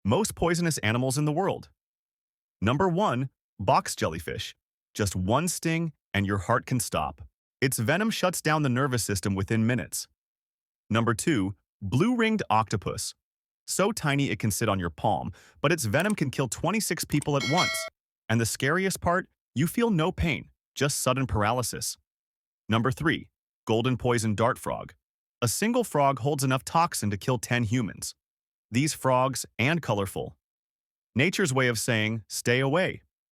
Most poisonous animals in the world. Number 1. Box jellyfish. Just one sting and your heart can stop. Its venom shuts down the nervous system within minutes. Number 2. Blue-ringed octopus. So tiny it can sit on your palm, but its venom can kill 26 people at once. And the scariest part, you feel no pain, just sudden paralysis. Number 3. Golden poison dart frog. A single frog holds enough toxin to kill 10 humans. These frogs, and colorful. Nature's way of saying, stay away.